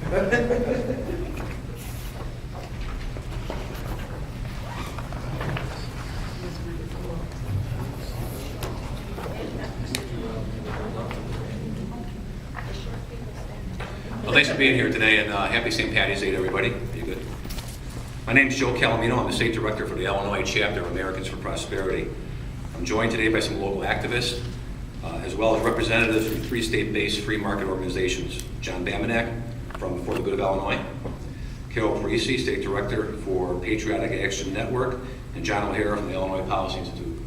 Well, thanks for being here today, and happy St. Patty's Day to everybody. Be good. My name is Joe Calomino. I'm the state director for the Illinois chapter of Americans for Prosperity. I'm joined today by some local activists, as well as representatives from 3 state-based free market organizations: John Bambenek from For the Good of Illinois, Parisi, state director for Patriotic Action Network, and John O'Hara from the Illinois Policy Institute.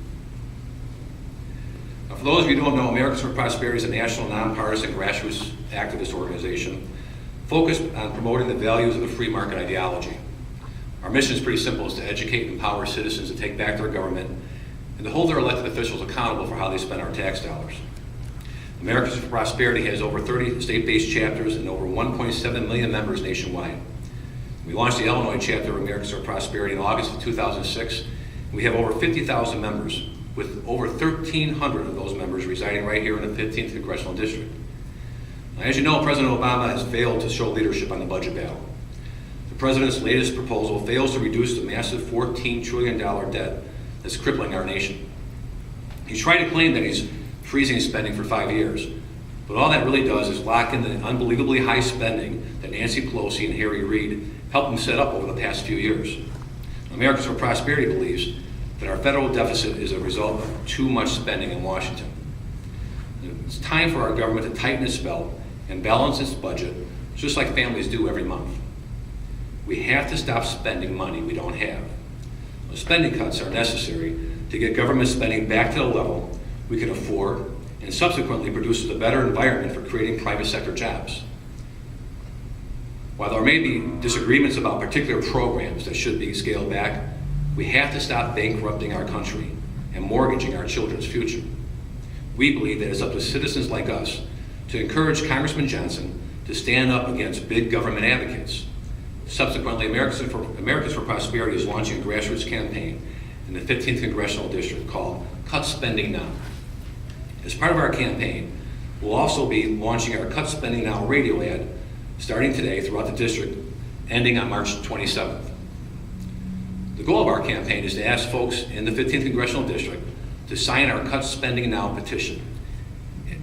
Now, for those of you who don't know, Americans for Prosperity is a national, nonpartisan, grassroots activist organization focused on promoting the values of the free market ideology. Our mission is pretty simple: is to educate and empower citizens to take back their government and to hold their elected officials accountable for how they spend our tax dollars. Americans for Prosperity has over 30 state-based chapters and over 1.7 million members nationwide. We launched the Illinois chapter of Americans for Prosperity in August of 2006. And we have over 50,000 members, with over 1,300 of those members residing right here in the 15th Congressional District. Now, as you know, President Obama has failed to show leadership on the budget battle. The president's latest proposal fails to reduce the massive $14 trillion debt that's crippling our nation. He's tried to claim that he's freezing spending for 5 years, but all that really does is lock in the unbelievably high spending that Nancy Pelosi and Harry Reid helped him set up over the past few years. Americans for Prosperity believes that our federal deficit is a result of too much spending in Washington. It's time for our government to tighten its belt and balance its budget, just like families do every month. We have to stop spending money we don't have. Well, spending cuts are necessary to get government spending back to the level we can afford, and subsequently produces a better environment for creating private sector jobs. While there may be disagreements about particular programs that should be scaled back, we have to stop bankrupting our country and mortgaging our children's future. We believe that it's up to citizens like us to encourage Congressman Johnson to stand up against big government advocates. Subsequently, Americans for Prosperity is launching a grassroots campaign in the 15th Congressional District called Cut Spending Now. As part of our campaign, we'll also be launching our Cut Spending Now radio ad starting today throughout the district, ending on March 27th. The goal of our campaign is to ask folks in the 15th Congressional District to sign our Cut Spending Now petition.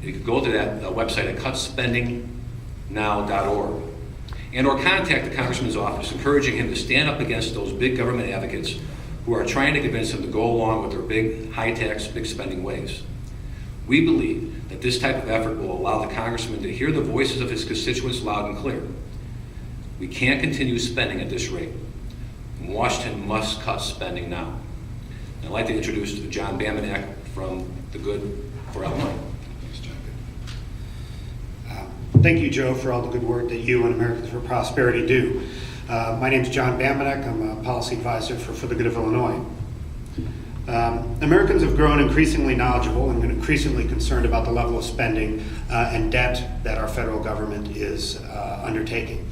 You can go to that website at cutspendingnow.org and or contact the Congressman's office, encouraging him to stand up against those big government advocates who are trying to convince him to go along with their big, high tax, big spending ways. We believe that this type of effort will allow the Congressman to hear the voices of his constituents loud and clear. We can't continue spending at this rate. Washington must cut spending now. I'd like to introduce John Bambenek from the Good for Illinois. Thank you, Joe, for all the good work that you and Americans for Prosperity do. My name is John Bambenek. I'm a policy advisor for the Good of Illinois. Americans have grown increasingly knowledgeable and increasingly concerned about the level of spending and debt that our federal government is undertaking.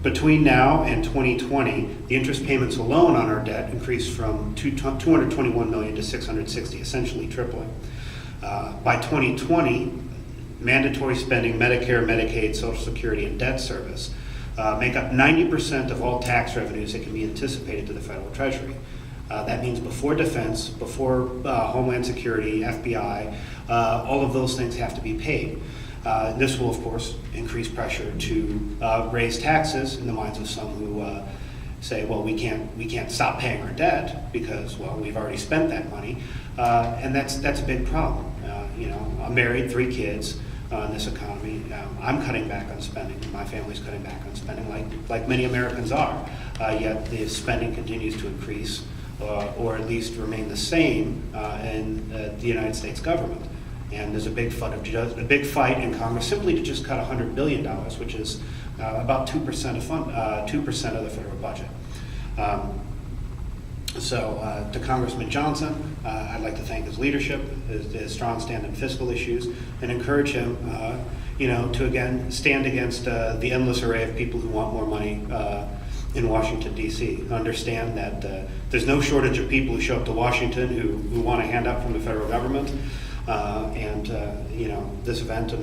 Between now and 2020, the interest payments alone on our debt increased from $221 million to $660, essentially tripling. By 2020, mandatory spending, Medicare, Medicaid, Social Security, and debt service make up 90% of all tax revenues that can be anticipated to the federal treasury. That means before defense, before Homeland Security, FBI, all of those things have to be paid. This will, of course, increase pressure to raise taxes in the minds of some who say, well, we can't stop paying our debt because, well, we've already spent that money, and that's a big problem. I'm married, 3 kids in this economy. I'm cutting back on spending. My family's cutting back on spending, like many Americans are. Yet the spending continues to increase, or at least remain the same in the United States government. And there's a big fight in Congress simply to just cut $100 billion, which is about 2% of the federal budget. So to Congressman Johnson, I'd like to thank his leadership, his strong stand on fiscal issues, and encourage him, to again stand against the endless array of people who want more money in Washington, D.C. Understand that there's no shortage of people who show up to Washington who want a handout from the federal government. This event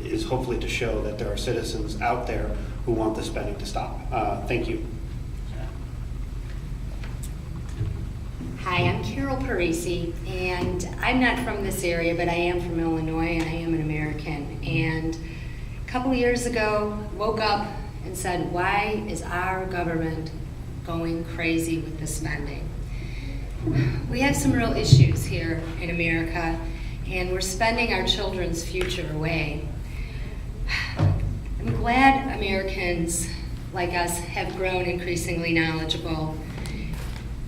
is hopefully to show that there are citizens out there who want the spending to stop. Thank you. Hi, I'm Carol Parisi, and I'm not from this area, but I am from Illinois, and I am an American. And a couple of years ago, woke up and said, why is our government going crazy with the spending? We have some real issues here in America, and we're spending our children's future away. I'm glad Americans like us have grown increasingly knowledgeable,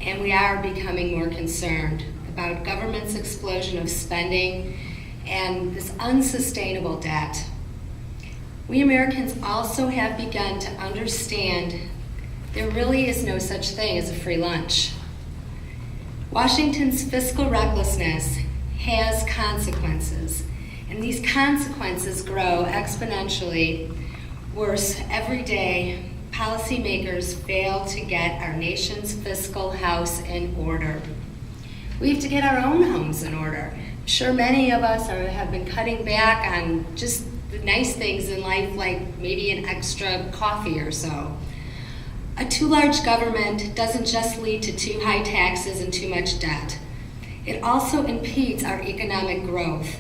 and we are becoming more concerned about government's explosion of spending and this unsustainable debt. We Americans also have begun to understand there really is no such thing as a free lunch. Washington's fiscal recklessness has consequences, and these consequences grow exponentially worse every day. Policymakers fail to get our nation's fiscal house in order. We have to get our own homes in order. I'm sure many of us have been cutting back on just the nice things in life, like maybe an extra coffee or so. A too large government doesn't just lead to too high taxes and too much debt. It also impedes our economic growth.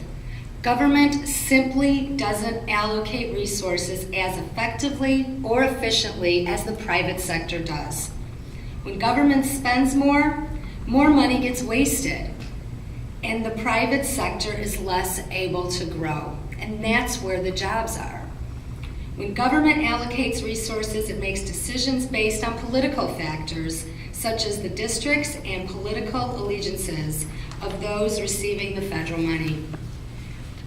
Government simply doesn't allocate resources as effectively or efficiently as the private sector does. When government spends more money gets wasted, and the private sector is less able to grow, and that's where the jobs are. When government allocates resources, it makes decisions based on political factors, such as the districts and political allegiances of those receiving the federal money.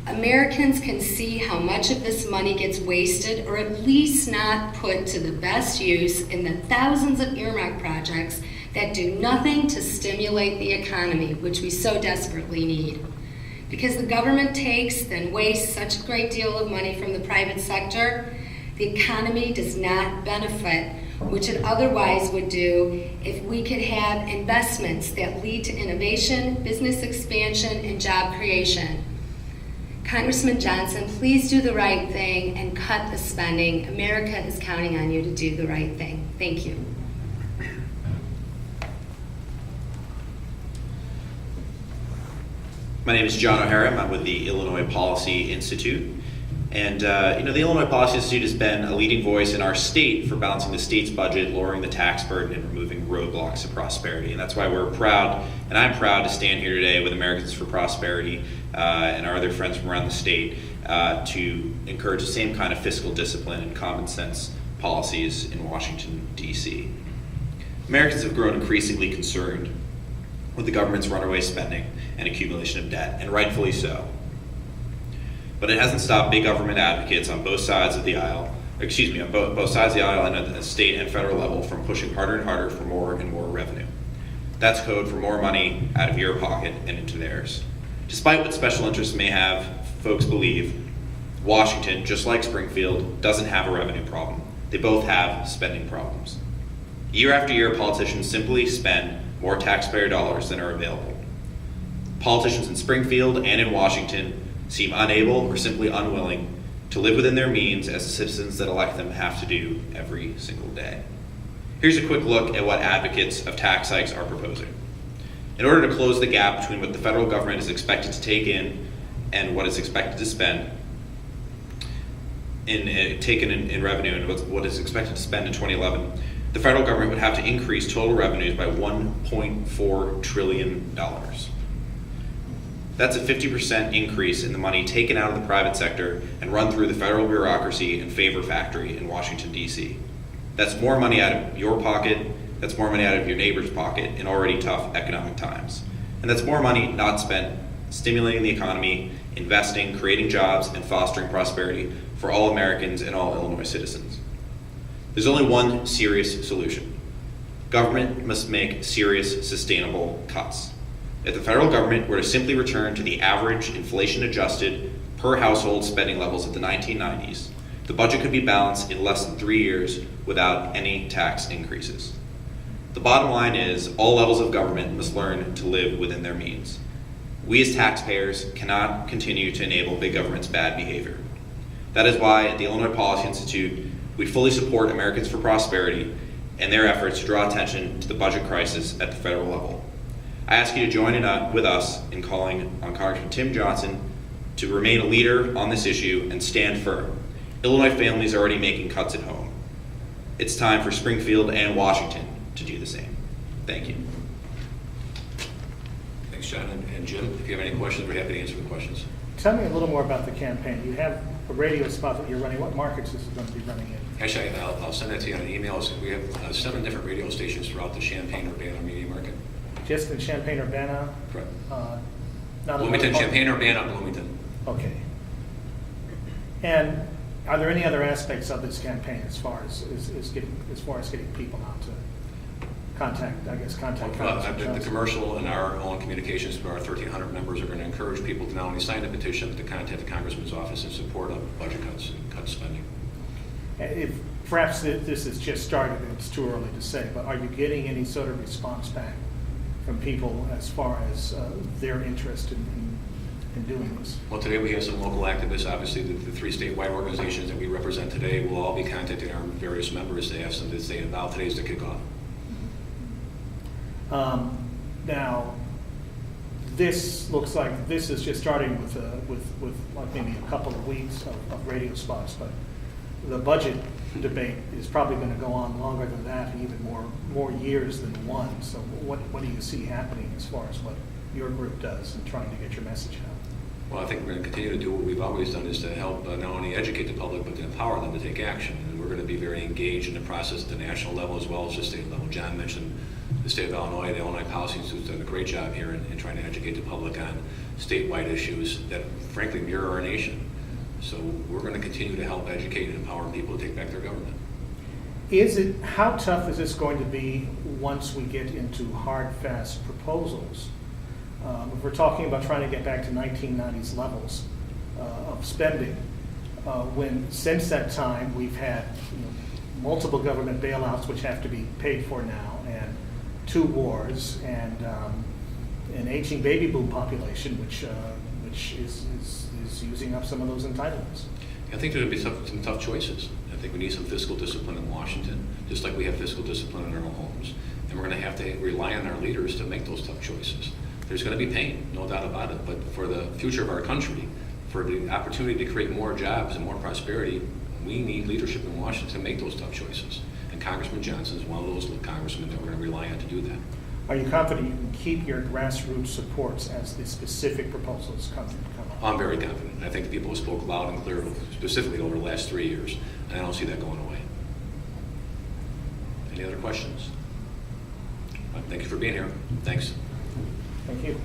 Americans can see how much of this money gets wasted or at least not put to the best use in the thousands of earmark projects that do nothing to stimulate the economy, which we so desperately need. Because the government takes and wastes such a great deal of money from the private sector, the economy does not benefit, which it otherwise would do if we could have investments that lead to innovation, business expansion, and job creation. Congressman Johnson, please do the right thing and cut the spending. America is counting on you to do the right thing. Thank you. My name is John O'Hara. I'm with the Illinois Policy Institute. And the Illinois Policy Institute has been a leading voice in our state for balancing the state's budget, lowering the tax burden, and removing roadblocks to prosperity. And that's why we're proud, and I'm proud to stand here today with Americans for Prosperity and our other friends from around the state to encourage the same kind of fiscal discipline and common sense policies in Washington, D.C. Americans have grown increasingly concerned with the government's runaway spending and accumulation of debt, and rightfully so. But it hasn't stopped big government advocates on both sides of the aisle, on both sides of the aisle and at the state and federal level from pushing harder and harder for more and more revenue. That's code for more money out of your pocket and into theirs. Despite what special interests may have folks believe, Washington, just like Springfield, doesn't have a revenue problem. They both have spending problems. Year after year, politicians simply spend more taxpayer dollars than are available. Politicians in Springfield and in Washington seem unable or simply unwilling to live within their means as the citizens that elect them have to do every single day. Here's a quick look at what advocates of tax hikes are proposing. In order to close the gap between what the federal government is expected to take in and what is expected to spend in revenue and what is expected to spend in 2011, the federal government would have to increase total revenues by $1.4 trillion. That's a 50% increase in the money taken out of the private sector and run through the federal bureaucracy and favor factory in Washington, D.C. That's more money out of your pocket, that's more money out of your neighbor's pocket in already tough economic times. And that's more money not spent stimulating the economy, investing, creating jobs, and fostering prosperity for all Americans and all Illinois citizens. There's only one serious solution. Government must make serious, sustainable cuts. If the federal government were to simply return to the average inflation-adjusted per household spending levels of the 1990s, the budget could be balanced in less than 3 years without any tax increases. The bottom line is all levels of government must learn to live within their means. We as taxpayers cannot continue to enable big government's bad behavior. That is why at the Illinois Policy Institute, we fully support Americans for Prosperity and their efforts to draw attention to the budget crisis at the federal level. I ask you to join with us in calling on Congressman Tim Johnson to remain a leader on this issue and stand firm. Illinois families are already making cuts at home. It's time for Springfield and Washington to do the same. Thank you. Thanks, John. And Jim, if you have any questions, we're happy to answer the questions. Tell me a little more about the campaign. You have a radio spot that you're running. What markets is it going to be running in? Actually, I'll send that to you on an email. We have 7 different radio stations throughout the Champaign Urbana media market. Just in Champaign, Urbana? Correct. Not Bloomington, another- Champaign Urbana, Bloomington. Okay. And are there any other aspects of this campaign as far as getting people out to contact Congressman The Johnson? commercial and our own communications to our 1,300 members are going to encourage people to not only sign the petition, but to contact the Congressman's office in support of budget cuts and cut spending. If perhaps this has just started and it's too early to say, but are you getting any sort of response back from people as far as their interest in doing this? Well, today we have some local activists. Obviously, the 3 statewide organizations that we represent today will all be contacting our various members to ask them to stay involved. Today's the kickoff. Now, this looks like this is just starting with like maybe a couple of weeks of radio spots, but the budget debate is probably going to go on longer than that, and even more years than one. So what do you see happening as far as what your group does in trying to get your message out? Well, I think we're going to continue to do what we've always done, is to help not only educate the public, but to empower them to take action. And we're going to be very engaged in the process at the national level as well as the state level. John mentioned the state of Illinois. The Illinois Policy Institute's done a great job here in trying to educate the public on statewide issues that frankly mirror our nation. So we're going to continue to help educate and empower people to take back their government. How tough is this going to be once we get into hard, fast proposals? If we're talking about trying to get back to 1990s levels of spending, when since that time we've had multiple government bailouts which have to be paid for now, and 2 wars, and an aging baby boom population which is using up some of those entitlements. I think there'll be some tough choices. I think we need some fiscal discipline in Washington, just like we have fiscal discipline in our own homes. And we're going to have to rely on our leaders to make those tough choices. There's going to be pain, no doubt about it, but for the future of our country, for the opportunity to create more jobs and more prosperity, we need leadership in Washington to make those tough choices. And Congressman Johnson is one of those congressmen that we're going to rely on to do that. Are you confident you can keep your grassroots supports as the specific proposals come up? I'm very confident. I think the people have spoke loud and clear, specifically over the last 3 years, and I don't see that going away. Any other questions? Thank you for being here. Thanks. Thank you.